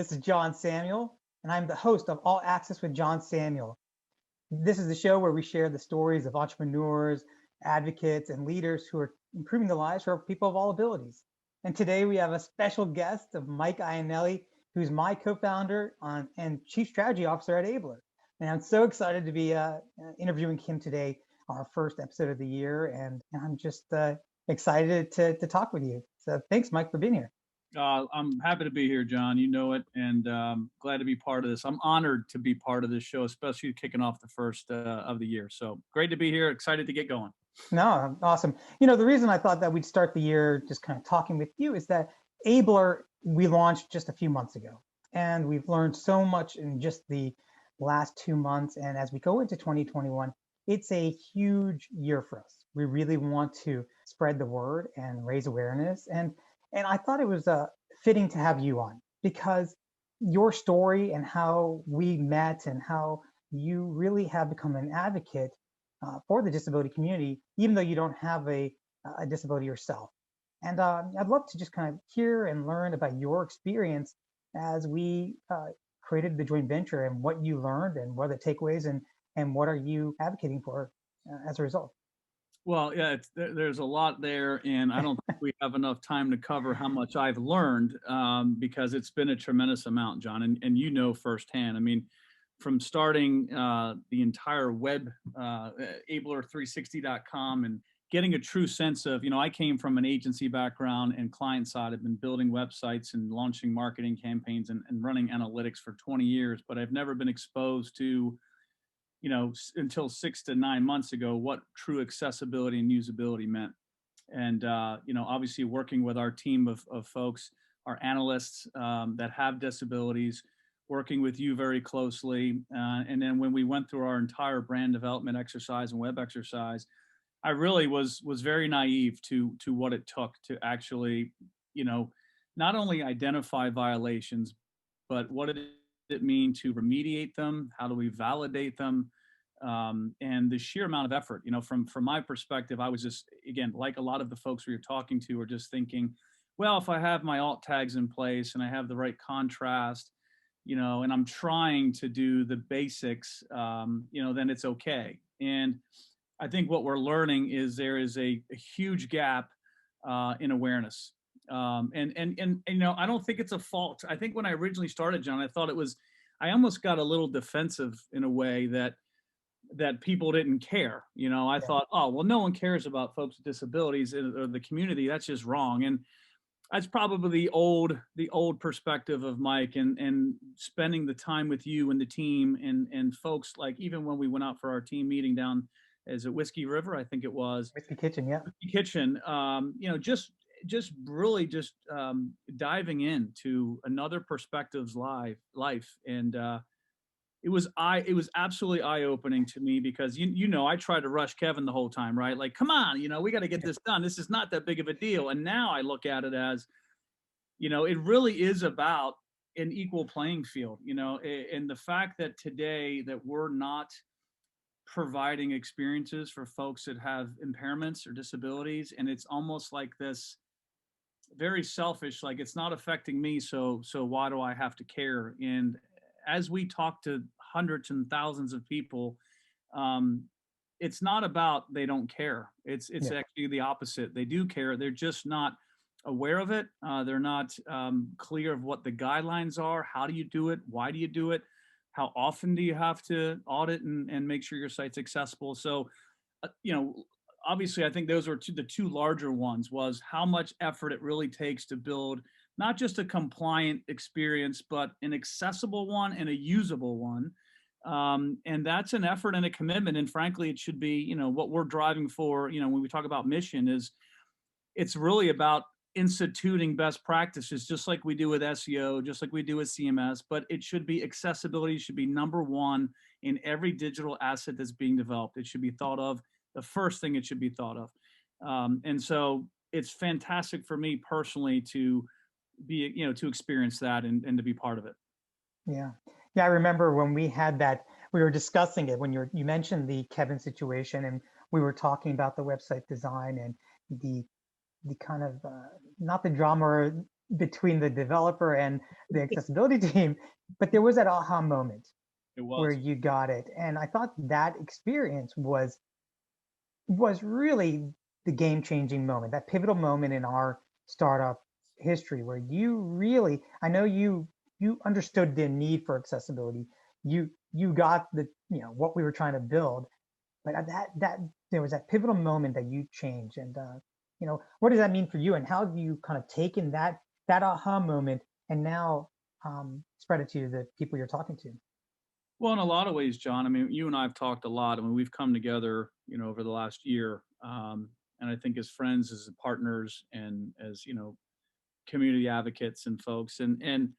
This is John Samuel, and I'm the host of All Access with John Samuel. This is the show where we share the stories of entrepreneurs, advocates, and leaders who are improving the lives for people of all abilities. And today we have a special guest of Mike Iannelli, who's my co-founder and chief strategy officer at Ablr. And I'm so excited to be interviewing him today, our first episode of the year. And I'm just excited to talk with you. So thanks, Mike, for being here. I'm happy to be here, John. You know it, and glad to be part of this. I'm honored to be part of this show, especially kicking off the first of the year. So great to be here. Excited to get going. No, awesome. You know, the reason I thought that we'd start the year just kind of talking with you is that Ablr, we launched just a few months ago, and we've learned so much in just the last 2 months. And as we go into 2021, it's a huge year for us. We really want to spread the word and raise awareness. And I thought it was fitting to have you on because your story and how we met and how you really have become an advocate for the disability community, even though you don't have a disability yourself. And I'd love to just kind of hear and learn about your experience as we created the joint venture and what you learned and what are the takeaways and what are you advocating for as a result. Well, yeah, there's a lot there, and I don't think we have enough time to cover how much I've learned because it's been a tremendous amount, John, and you know firsthand. I mean, from starting the entire web, Ablr360.com, and getting a true sense of, I came from an agency background and client side. I've been building websites and launching marketing campaigns and running analytics for 20 years, but I've never been exposed to until 6 to 9 months ago, what true accessibility and usability meant. And, obviously working with our team of folks, our analysts that have disabilities, working with you very closely. And then when we went through our entire brand development exercise and web exercise, I really was very naive to what it took to actually, not only identify violations, but what did it mean to remediate them? How do we validate them? And the sheer amount of effort, from my perspective, I was just, again, like a lot of the folks we were talking to, are just thinking, well, if I have my alt tags in place and I have the right contrast, and I'm trying to do the basics, then it's okay. And I think what we're learning is there is a huge gap in awareness. And I don't think it's a fault. I think when I originally started, John, I almost got a little defensive in a way that people didn't care. I thought, oh, well, no one cares about folks with disabilities or the community. That's just wrong. And that's probably the old perspective of Mike and spending the time with you and the team and folks, like even when we went out for our team meeting down as at Whiskey River, I think it was. Whiskey Kitchen, yeah. Whiskey Kitchen, just really diving into another perspective's life. And it was absolutely eye-opening to me because I tried to rush Kevin the whole time, right? Like, come on, we got to get this done. This is not that big of a deal. And now I look at it as, it really is about an equal playing field, and the fact that today that we're not providing experiences for folks that have impairments or disabilities, and it's almost like this very selfish, like it's not affecting me, so why do I have to care? And as we talk to hundreds and thousands of people, it's not about they don't care. It's actually the opposite. They do care. They're just not aware of it. They're not clear of what the guidelines are. How do you do it? Why do you do it? How often do you have to audit and make sure your site's accessible? So, obviously, I think those are the two larger ones, was how much effort it really takes to build not just a compliant experience, but an accessible one and a usable one. And that's an effort and a commitment. And frankly, it should be, what we're driving for, when we talk about mission, is it's really about instituting best practices, just like we do with SEO, just like we do with CMS, but it should be accessibility should be number one in every digital asset that's being developed. It should be thought of the first thing it should be thought of. And so it's fantastic for me personally to be, to experience that and to be part of it. Yeah. Yeah. I remember when we had that, we were discussing it when you mentioned the Kevin situation, and we were talking about the website design and the kind of, not the drama between the developer and the accessibility team, but there was that aha moment It where was. you got it. And I thought that experience was really the game-changing moment, that pivotal moment in our startup history where you really, I know you understood the need for accessibility. You got the, what we were trying to build, but that there was that pivotal moment that you changed. And what does that mean for you? And how have you kind of taken that aha moment and now spread it to the people you're talking to? Well, in a lot of ways, John, I mean, you and I have talked a lot. I mean, we've come together, over the last year. And I think as friends, as partners, and as, community advocates and folks. And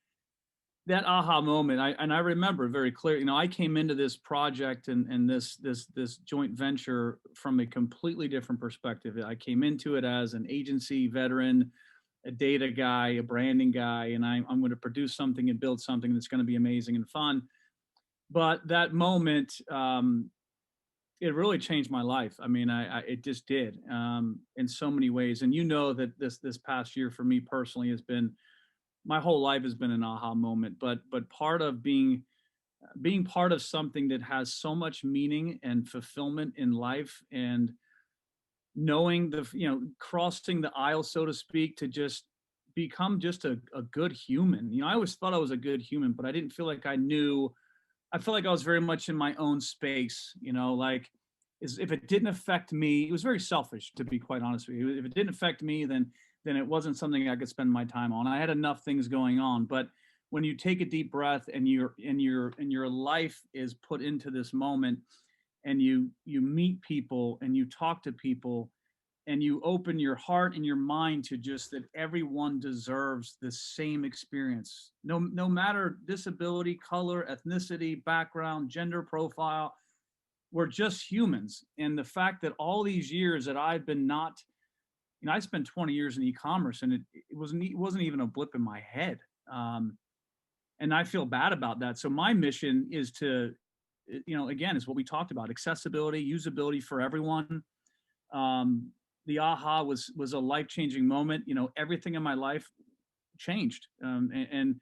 that aha moment, I remember very clear. I came into this project and this joint venture from a completely different perspective. I came into it as an agency veteran, a data guy, a branding guy, and I'm going to produce something and build something that's going to be amazing and fun. But that moment, it really changed my life. I mean, it just did, in so many ways. And that this past year for me personally has been, my whole life has been an aha moment. But part of being part of something that has so much meaning and fulfillment in life, and knowing crossing the aisle, so to speak, to just become just a good human. I always thought I was a good human, but I didn't feel like I knew. I felt like I was very much in my own space, like, if it didn't affect me, it was very selfish, to be quite honest with you. If it didn't affect me, then it wasn't something I could spend my time on. I had enough things going on. But when you take a deep breath and your life is put into this moment, and you meet people and you talk to people, and you open your heart and your mind to just that everyone deserves the same experience, no matter disability, color, ethnicity, background, gender profile. We're just humans. And the fact that all these years that I've been not, I spent 20 years in e-commerce, and it wasn't even a blip in my head. And I feel bad about that. So my mission is to, again, is what we talked about: accessibility, usability for everyone. um, the aha was a life-changing moment. Everything in my life changed. And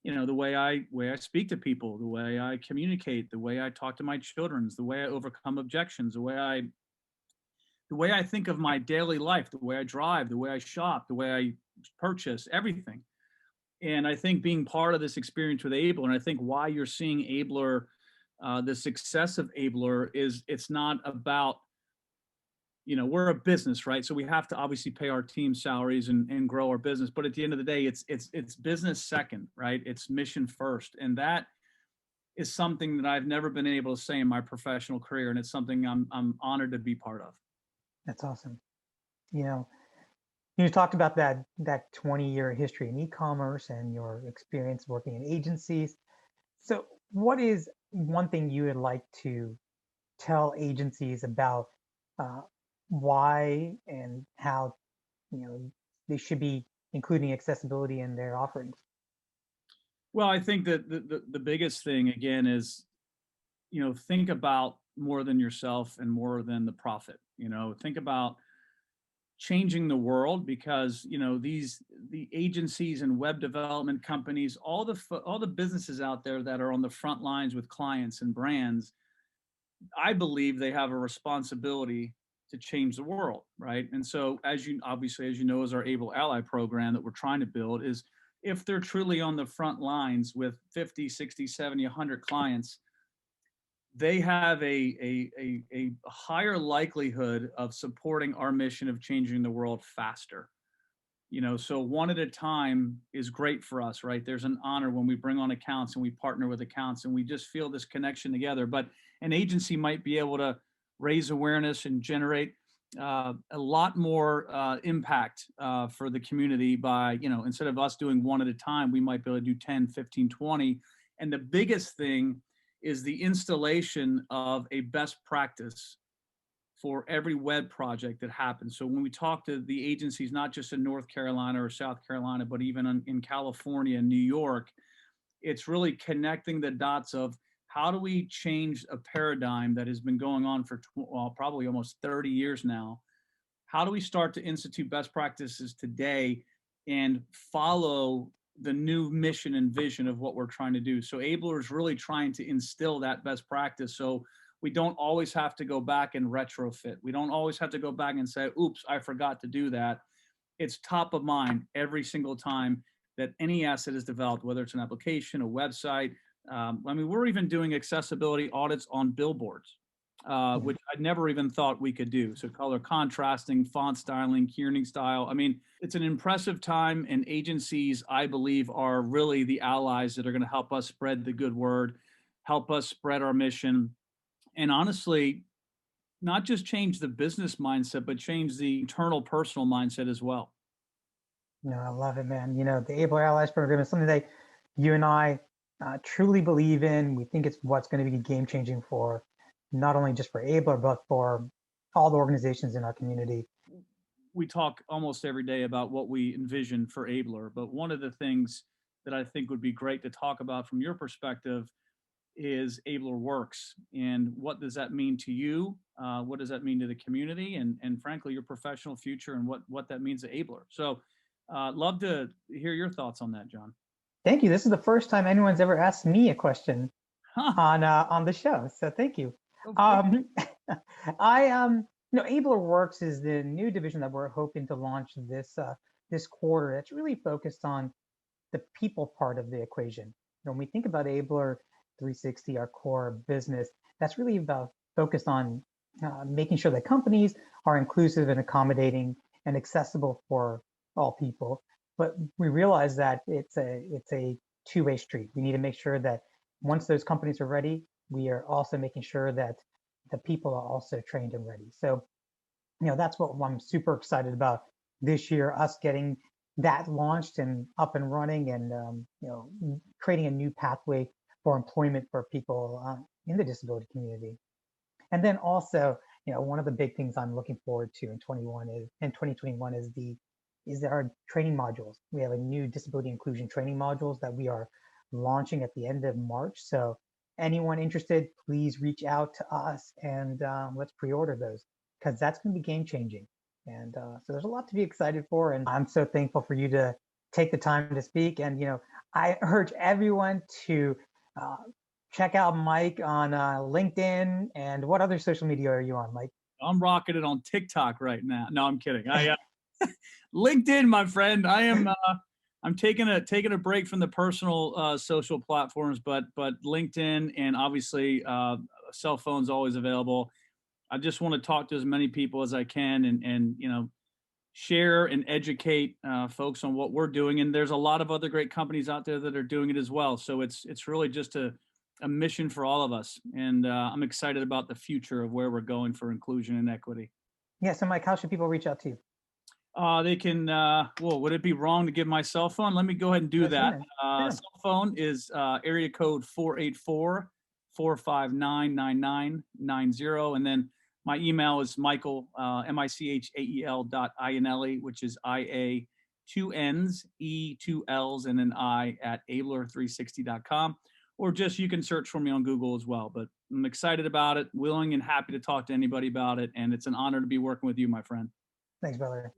the way I speak to people, the way I communicate, the way I talk to my children, the way I overcome objections, the way I think of my daily life, the way I drive, the way I shop, the way I purchase, everything. And I think being part of this experience with Abler, and I think why you're seeing Abler, the success of Abler, is it's not about, we're a business, right? So we have to obviously pay our team salaries and grow our business. But at the end of the day, it's business second, right? It's mission first. And that is something that I've never been able to say in my professional career. And it's something I'm honored to be part of. That's awesome. You know, you talked about that 20-year history in e-commerce and your experience working in agencies. So, what is one thing you would like to tell agencies about uh, why and how they should be including accessibility in their offerings? Well, I think that the biggest thing again is, think about more than yourself and more than the profit. Think about changing the world, because the agencies and web development companies, all the businesses out there that are on the front lines with clients and brands, I believe they have a responsibility to change the world, right? And so, as you know, as our Able Ally program that we're trying to build is, if they're truly on the front lines with 50, 60, 70, 100 clients, they have a higher likelihood of supporting our mission of changing the world faster. So one at a time is great for us, right? There's an honor when we bring on accounts and we partner with accounts and we just feel this connection together. But an agency might be able to raise awareness and generate a lot more impact for the community by, instead of us doing one at a time, we might be able to do 10, 15, 20. And the biggest thing is the installation of a best practice for every web project that happens. So when we talk to the agencies, not just in North Carolina or South Carolina, but even in California and New York, it's really connecting the dots of how do we change a paradigm that has been going on for probably almost 30 years now. How do we start to institute best practices today and follow the new mission and vision of what we're trying to do. So Ablr is really trying to instill that best practice. So we don't always have to go back and retrofit. We don't always have to go back and say, oops, I forgot to do that. It's top of mind every single time that any asset is developed, whether it's an application, a website. I mean, we're even doing accessibility audits on billboards, which I never even thought we could do. So color contrasting, font styling, keying style. I mean, it's an impressive time, and agencies, I believe, are really the allies that are going to help us spread the good word, help us spread our mission, and honestly, not just change the business mindset, but change the internal personal mindset as well. No, I love it, man. The Ablr Allies program is something that you and I truly believe in. We think it's what's going to be game changing for not only just for Ablr, but for all the organizations in our community. We talk almost every day about what we envision for Ablr, but one of the things that I think would be great to talk about from your perspective is Ablr Works, and what does that mean to you? What does that mean to the community, and frankly, your professional future, and what that means to Ablr. So, love to hear your thoughts on that, John. Thank you. This is the first time anyone's ever asked me a question Huh. on the show, so thank you. Ablr Works is the new division that we're hoping to launch this quarter. It's really focused on the people part of the equation. When we think about Ablr 360, our core business, that's really about focused on making sure that companies are inclusive and accommodating and accessible for all people. But we realize that it's a two-way street. We need to make sure that once those companies are ready, we are also making sure that the people are also trained and ready. So, that's what I'm super excited about this year, us getting that launched and up and running, and creating a new pathway for employment for people in the disability community. And then also, one of the big things I'm looking forward to in 2021 is our training modules. We have a new disability inclusion training modules that we are launching at the end of March. So anyone interested, please reach out to us, and let's pre-order those, because that's going to be game changing. And so there's a lot to be excited for. And I'm so thankful for you to take the time to speak. And, I urge everyone to check out Mike on LinkedIn. And what other social media are you on, Mike? I'm rocking it on TikTok right now. No, I'm kidding. LinkedIn, my friend. I'm taking a break from the personal social platforms, but LinkedIn, and obviously cell phone's always available. I just want to talk to as many people as I can, and share and educate folks on what we're doing. And there's a lot of other great companies out there that are doing it as well. So it's really just a mission for all of us. And I'm excited about the future of where we're going for inclusion and equity. Yeah. So Mike, how should people reach out to you? They can, would it be wrong to give my cell phone? Let me go ahead and do that. Cell phone is area code 484-459-9990. And then my email is Michael, Michael.Iannelli, which is IA, 2 N's, E, 2 L's, and an I at Ablr360.com. Or just you can search for me on Google as well. But I'm excited about it, willing and happy to talk to anybody about it. And it's an honor to be working with you, my friend. Thanks, brother.